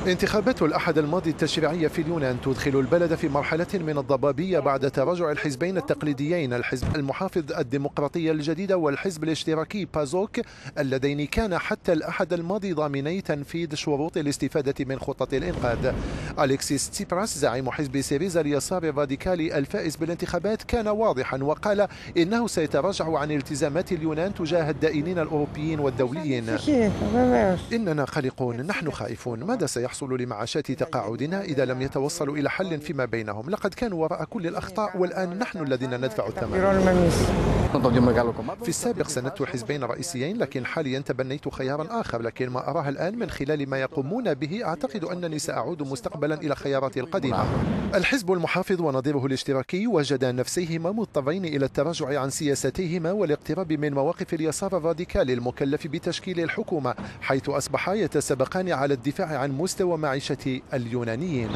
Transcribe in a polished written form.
انتخابات الأحد الماضي التشريعية في اليونان تدخل البلد في مرحلة من الضبابية بعد تراجع الحزبين التقليديين، الحزب المحافظ الديمقراطية الجديدة والحزب الاشتراكي بازوك، اللذين كان حتى الأحد الماضي ضامني تنفيذ شروط الاستفادة من خطة الإنقاذ. أليكسيس تسيبراس زعيم حزب سيريزا اليسار الراديكالي الفائز بالانتخابات كان واضحا وقال إنه سيتراجع عن التزامات اليونان تجاه الدائنين الأوروبيين والدوليين. إننا قلقون، نحن خائفون، ماذا سيحصل لمعاشات تقاعدنا إذا لم يتوصلوا إلى حل فيما بينهم؟ لقد كانوا وراء كل الأخطاء والآن نحن الذين ندفع الثمن. في السابق سندت الحزبين الرئيسيين، لكن حاليا تبنيت خيارا آخر، لكن ما أراه الآن من خلال ما يقومون به أعتقد أنني سأعود مستقبلا إلى خياراتي القديمة. الحزب المحافظ ونظيره الاشتراكي وجدا نفسيهما مضطرين إلى التراجع عن سياساتهما والاقتراب من مواقف اليسار الراديكالي المكلف بتشكيل الحكومة، حيث أصبحا يتسابقان على الدفاع عن مستوى معيشة اليونانيين.